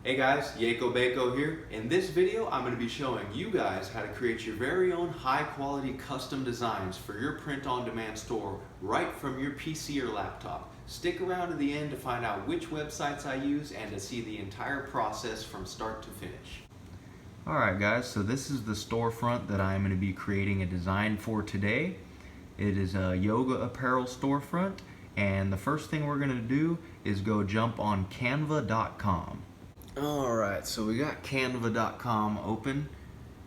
Hey guys, yakobako here. In this video, I'm going to be showing you guys how to create your very own high-quality custom designs for your print-on-demand store right from your PC or laptop. Stick around to the end to find out which websites I use and to see the entire process from start to finish. Alright guys, so this is the storefront that I'm going to be creating a design for today. It is a yoga apparel storefront, and the first thing we're going to do is go jump on canva.com. Alright, so we got canva.com open.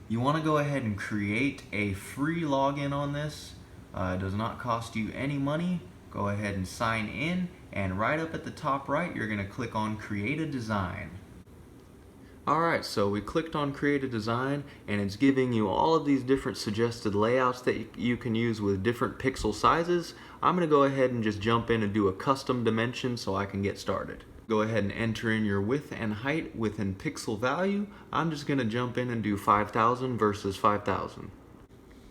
You want to go ahead and create a free login on this. It does not cost you any money. Go ahead and sign in, and right up at the top right you're going to click on create a design. Alright, so we clicked on create a design, and it's giving you all of these different suggested layouts that you can use with different pixel sizes. I'm going to go ahead and just jump in and do a custom dimension so I can get started. Go ahead and enter in your width and height within pixel value. I'm just going to jump in and do 5,000 versus 5,000.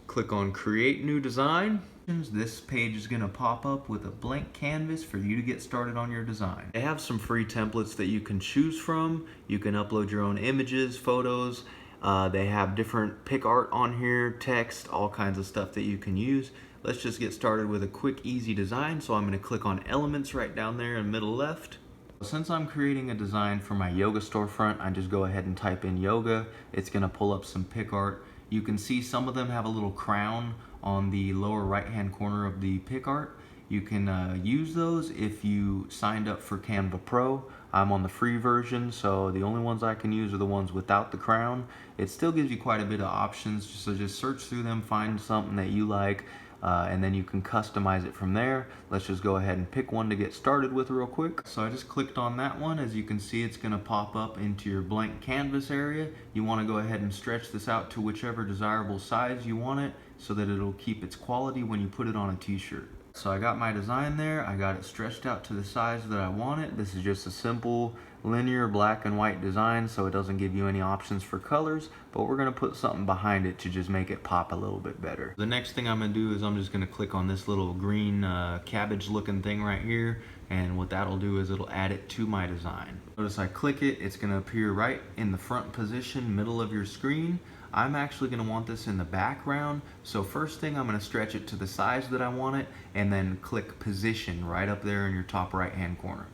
Click on create new design. This page is going to pop up with a blank canvas for you to get started on your design. They have some free templates that you can choose from. You can upload your own images, photos. They have different pick art on here, text, all kinds of stuff that you can use. Let's just get started with a quick, easy design. So I'm going to click on elements right down there in middle left. Since I'm creating a design for my yoga storefront, I just go ahead and type in yoga. It's going to pull up some pick art. You can see some of them have a little crown on the lower right hand corner of the pick art. You can use those if you signed up for Canva Pro. I'm on the free version, so the only ones I can use are the ones without the crown. It still gives you quite a bit of options, so just search through them, find something that you like, and then you can customize it from there. Let's just go ahead and pick one to get started with real quick. So I just clicked on that one. As you can see, it's going to pop up into your blank canvas area. You want to go ahead and stretch this out to whichever desirable size you want it so that it'll keep its quality when you put it on a t-shirt. So I got my design there. I got it stretched out to the size that I want it. This is just a simple linear black and white design, so it doesn't give you any options for colors, but we're going to put something behind it to just make it pop a little bit better. The next thing I'm going to do is I'm just going to click on this little green cabbage looking thing right here, and what that'll do is it'll add it to my design. Notice I click it, it's going to appear right in the front position, middle of your screen. I'm actually going to want this in the background, so first thing I'm going to stretch it to the size that I want it, and then click position right up there in your top right hand corner.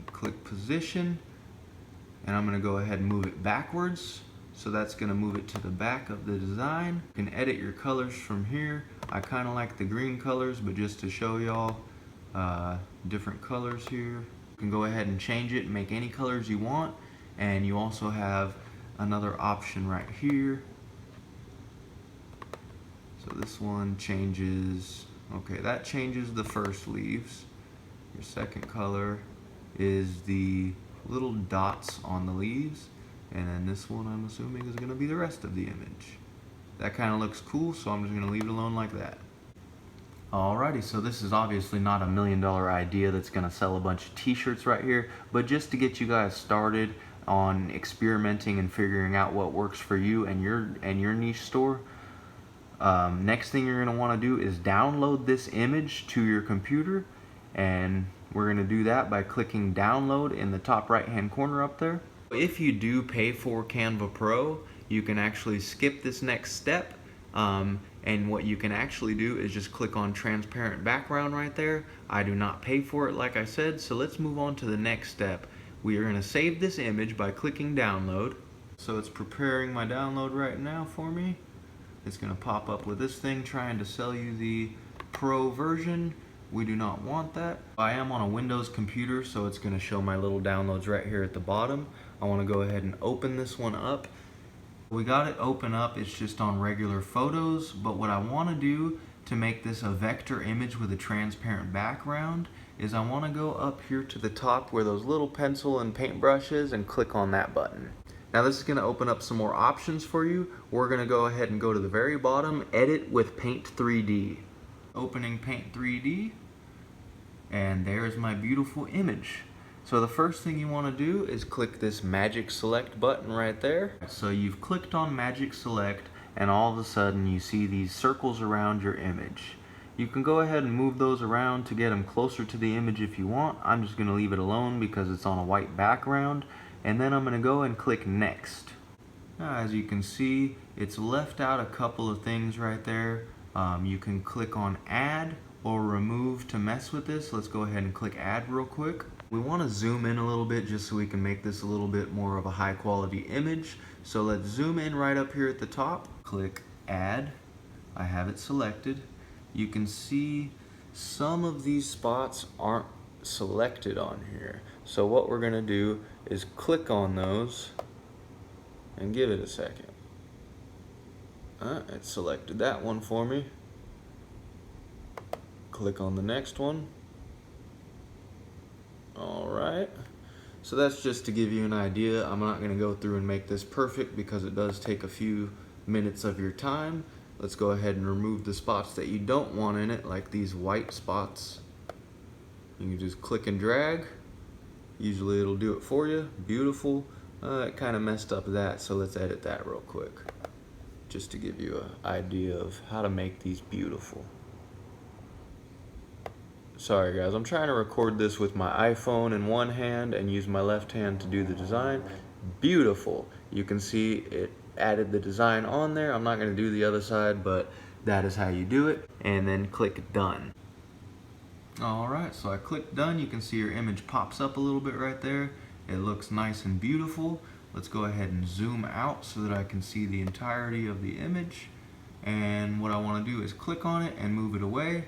Click position, and I'm going to go ahead and move it backwards, so that's going to move it to the back of the design. You can edit your colors from here. I kind of like the green colors, but just to show y'all different colors here. You can go ahead and change it and make any colors you want, and you also have another option right here. So this one changes, okay, that changes the first leaves. Your second color is the little dots on the leaves, and then this one I'm assuming is going to be the rest of the image. That kind of looks cool, so I'm just going to leave it alone like that. Alrighty, so this is obviously not a $1 million idea that's going to sell a bunch of t-shirts right here, but just to get you guys started on experimenting and figuring out what works for you and your niche store. Next thing you're going to want to do is download this image to your computer, and we're going to do that by clicking download in the top right hand corner up there. If you do pay for Canva Pro, you can actually skip this next step, and what you can actually do is just click on transparent background right there. I do not pay for it like I said, so let's move on to the next step. We are going to save this image by clicking download. So it's preparing my download right now for me. It's going to pop up with this thing trying to sell you the Pro version. We do not want that. I am on a Windows computer, so it's going to show my little downloads right here at the bottom. I want to go ahead and open this one up. We got it open up, it's just on regular photos, but what I want to do to make this a vector image with a transparent background is I want to go up here to the top where those little pencil and paint brushes and click on that button. Now this is going to open up some more options for you. We're going to go ahead and go to the very bottom, edit with Paint 3D. Opening Paint 3D, and there's my beautiful image. So the first thing you want to do is click this Magic Select button right there. So you've clicked on Magic Select, and all of a sudden you see these circles around your image. You can go ahead and move those around to get them closer to the image if you want. I'm just going to leave it alone because it's on a white background. and then I'm going to go and click next. Now, as you can see, it's left out a couple of things right there. You can click on add or remove to mess with this. Let's go ahead and click add real quick. We want to zoom in a little bit just so we can make this a little bit more of a high quality image. So let's zoom in right up here at the top. Click add. I have it selected. You can see some of these spots aren't selected on here. So what we're going to do is click on those and give it a second. It selected that one for me. Click on the next one. Alright, so that's just to give you an idea. I'm not going to go through and make this perfect because it does take a few minutes of your time. Let's go ahead and remove the spots that you don't want in it, like these white spots. You can just click and drag. Usually it'll do it for you. Beautiful. It kind of messed up that, so let's edit that real quick, just to give you an idea of how to make these beautiful. Sorry guys, I'm trying to record this with my iPhone in one hand and use my left hand to do the design. Beautiful. You can see it added the design on there. I'm not going to do the other side, but that is how you do it. And then click done. Alright, so I clicked done. You can see your image pops up a little bit right there. It looks nice and beautiful. Let's go ahead and zoom out so that I can see the entirety of the image. And what I want to do is click on it and move it away.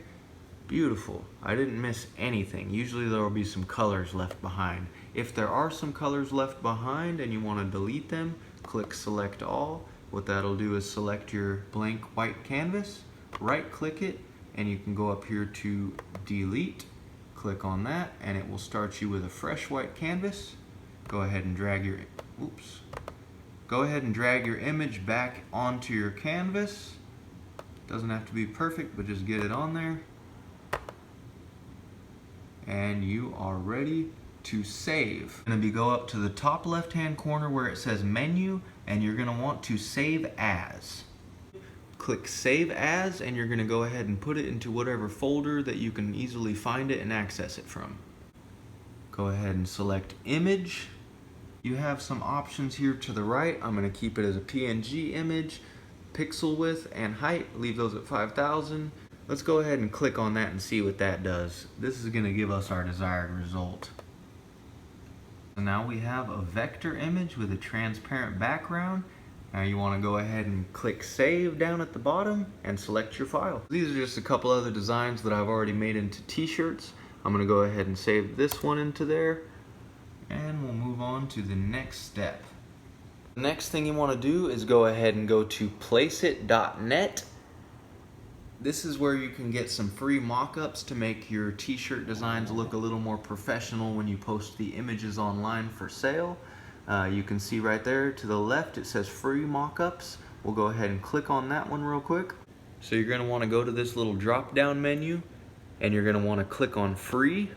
Beautiful. I didn't miss anything. Usually there will be some colors left behind. If there are some colors left behind and you want to delete them, click select all. What that'll do is select your blank white canvas, right click it, and you can go up here to delete. Click on that and it will start you with a fresh white canvas. Go ahead and drag your image back onto your canvas. Doesn't have to be perfect, but just get it on there. And you are ready to save. You're gonna go up to the top left hand corner where it says menu, and you're gonna want to save as. Click save as, and you're gonna go ahead and put it into whatever folder that you can easily find it and access it from. Go ahead and select image. You have some options here to the right. I'm gonna keep it as a PNG image, pixel width and height, leave those at 5,000. Let's go ahead and click on that and see what that does. This is going to give us our desired result. So now we have a vector image with a transparent background. Now you want to go ahead and click save down at the bottom and select your file. These are just a couple other designs that I've already made into t-shirts. I'm going to go ahead and save this one into there, and we'll move on to the next step. The next thing you want to do is go ahead and go to placeit.net. This is where you can get some free mock-ups to make your t-shirt designs look a little more professional when you post the images online for sale. You can see right there to the left it says free mock-ups. We'll go ahead and click on that one real quick. So you're going to want to go to this little drop down menu and you're going to want to click on free.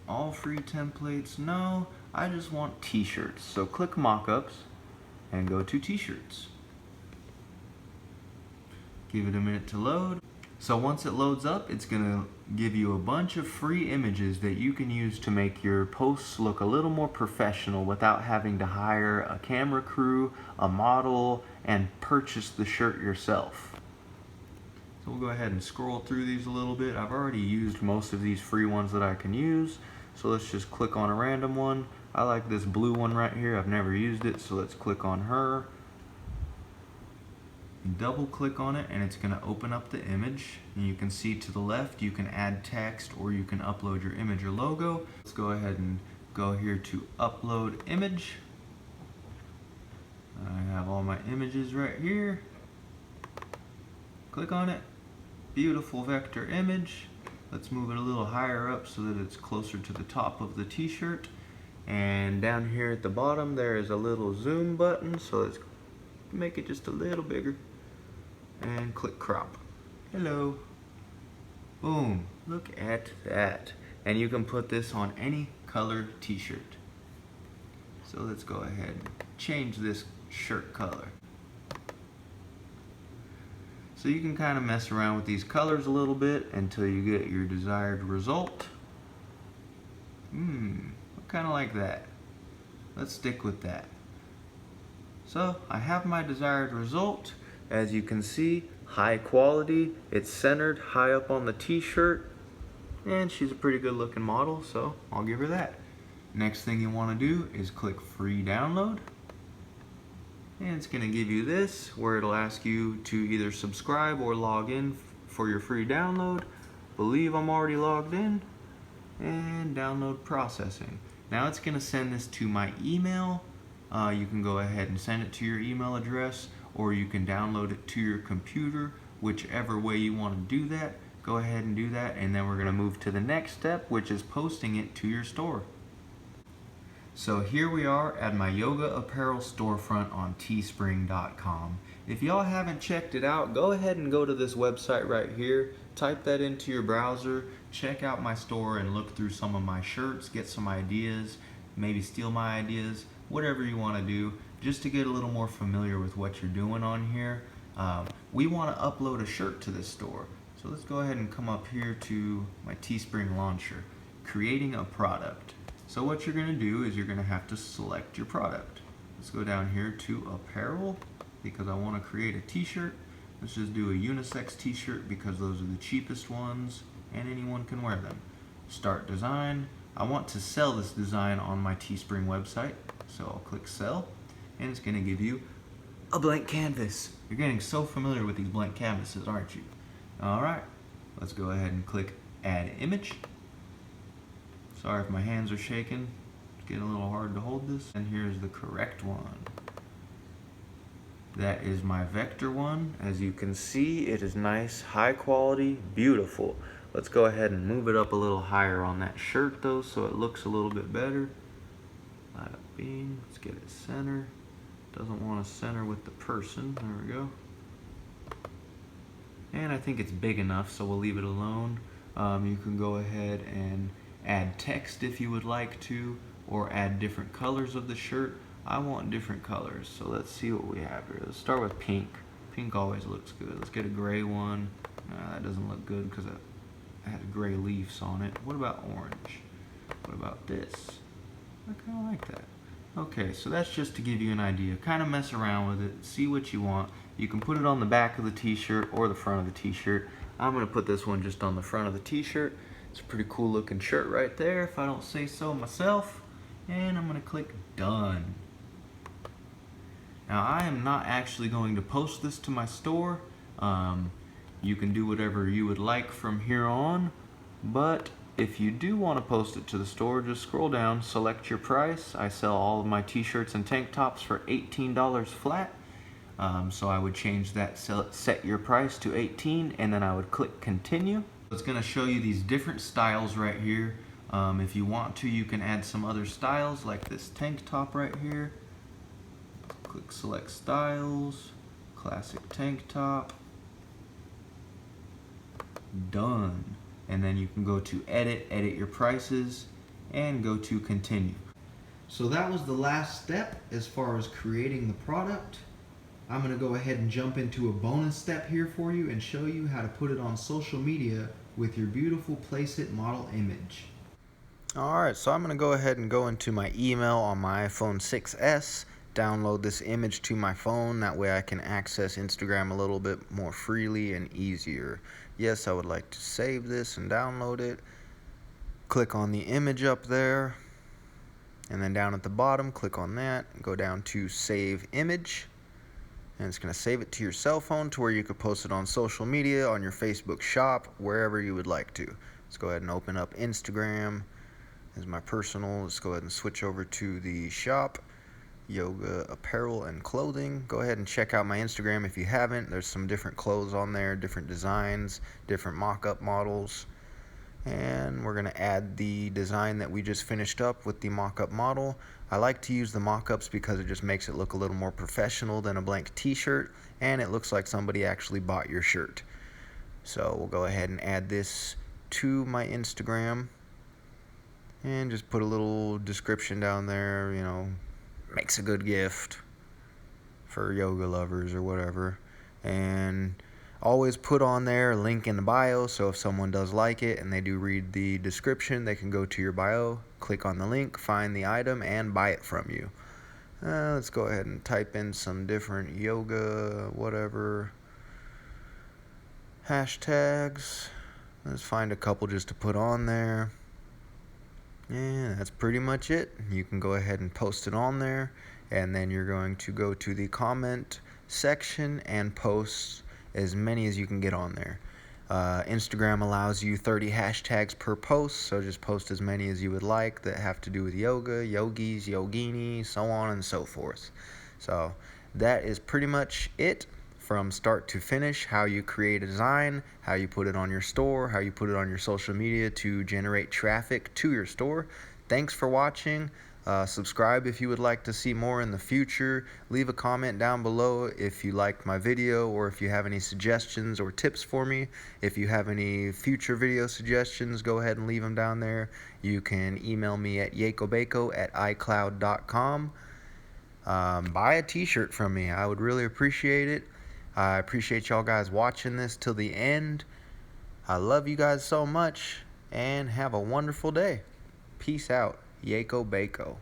All free templates, no, I just want t-shirts. So click mockups and go to t-shirts. Give it a minute to load. So once it loads up, it's gonna give you a bunch of free images that you can use to make your posts look a little more professional without having to hire a camera crew, a model, and purchase the shirt yourself. So we'll go ahead and scroll through these a little bit. I've already used most of these free ones that I can use. So let's just click on a random one. I like this blue one right here. I've never used it, so let's click on her. Double click on it and it's going to open up the image. And you can see to the left you can add text or you can upload your image or logo. Let's go ahead and go here to upload image. I have all my images right here. Click on it. Beautiful vector image. Let's move it a little higher up so that it's closer to the top of the t-shirt. And down here at the bottom there is a little zoom button, so let's make it just a little bigger. And click crop. Hello. Boom. Look at that. And you can put this on any color t-shirt. So let's go ahead and change this shirt color. So you can kind of mess around with these colors a little bit until you get your desired result. Kind of like that. Let's stick with that. So I have my desired result. As you can see, high quality. It's centered high up on the t-shirt, and she's a pretty good looking model, so I'll give her that. Next thing you want to do is click free download, and it's going to give you this where it'll ask you to either subscribe or log in for your free download. Believe I'm already logged in, and download processing. Now it's going to send this to my email. You can go ahead and send it to your email address, or you can download it to your computer. Whichever way you want to do that, go ahead and do that, and then we're going to move to the next step, which is posting it to your store. So here we are at my yoga apparel storefront on teespring.com. If y'all haven't checked it out, go ahead and go to this website right here, type that into your browser, check out my store and look through some of my shirts, get some ideas, maybe steal my ideas, whatever you want to do, just to get a little more familiar with what you're doing on here. We want to upload a shirt to this store. So let's go ahead and come up here to my Teespring launcher, creating a product. So what you're going to do is you're going to have to select your product. Let's go down here to apparel, because I want to create a t-shirt. Let's just do a unisex t-shirt because those are the cheapest ones and anyone can wear them. Start design. I want to sell this design on my Teespring website, so I'll click sell, and it's going to give you a blank canvas. You're getting so familiar with these blank canvases, aren't you? Alright, let's go ahead and click add image. Sorry if my hands are shaking, it's getting a little hard to hold this. And here's the correct one. That is my vector one. As you can see, it is nice, high quality, beautiful. Let's go ahead and move it up a little higher on that shirt though, so it looks a little bit better. Light up beam, let's get it center. Doesn't want to center with the person, there we go. And I think it's big enough, so we'll leave it alone. You can go ahead and add text if you would like to, or add different colors of the shirt. I want different colors, so let's see what we have here. Let's start with pink. Pink always looks good. Let's get a gray one. That doesn't look good because it has gray leaves on it. What about orange? What about this? I kind of like that. Okay, so that's just to give you an idea. Kind of mess around with it, see what you want. You can put it on the back of the t-shirt or the front of the t-shirt. I'm going to put this one just on the front of the t-shirt. It's a pretty cool looking shirt right there, if I don't say so myself. And I'm going to click done. Now I am not actually going to post this to my store. You can do whatever you would like from here on, but if you do want to post it to the store, just scroll down, select your price. I sell all of my t-shirts and tank tops for $18 flat. So I would change that, set your price to $18, and then I would click continue. It's going to show you these different styles right here. If you want to, you can add some other styles like this tank top right here. Click select styles, classic tank top, done. And then you can go to edit your prices, and go to continue. So that was the last step as far as creating the product. I'm going to go ahead and jump into a bonus step here for you and show you how to put it on social media with your beautiful Placeit model image. Alright, so I'm going to go ahead and go into my email on my iPhone 6s, download this image to my phone. That way I can access Instagram a little bit more freely and easier. Yes, I would like to save this and download it. Click on the image up there, and then down at the bottom, click on that, go down to save image, and it's going to save it to your cell phone to where you could post it on social media, on your Facebook shop, wherever you would like to. Let's go ahead and open up Instagram as my personal. Let's go ahead and switch over to the shop, yoga apparel and clothing. Go ahead and check out my Instagram if you haven't. There's some different clothes on there, different designs, different mock-up models. And we're going to add the design that we just finished up with the mock-up model. I like to use the mock-ups because it just makes it look a little more professional than a blank t-shirt, and it looks like somebody actually bought your shirt. So we'll go ahead and add this to my Instagram and just put a little description down there, you know, makes a good gift for yoga lovers or whatever. And always put on there a link in the bio, so if someone does like it and they do read the description, they can go to your bio, click on the link, find the item, and buy it from you. Let's go ahead and type in some different yoga whatever hashtags. Let's find a couple just to put on there. Yeah, that's pretty much it. You can go ahead and post it on there, and then you're going to go to the comment section and post as many as you can get on there. Instagram allows you 30 hashtags per post, so just post as many as you would like that have to do with yoga, yogis, yogini, so on and so forth. So that is pretty much it from start to finish, how you create a design, how you put it on your store, how you put it on your social media to generate traffic to your store. Thanks for watching. Subscribe if you would like to see more in the future. Leave a comment down below if you liked my video or if you have any suggestions or tips for me. If you have any future video suggestions, go ahead and leave them down there. You can email me at yakobako@icloud.com. Buy a t-shirt from me. I would really appreciate it. I appreciate y'all guys watching this till the end. I love you guys so much, and have a wonderful day. Peace out. Yakobako.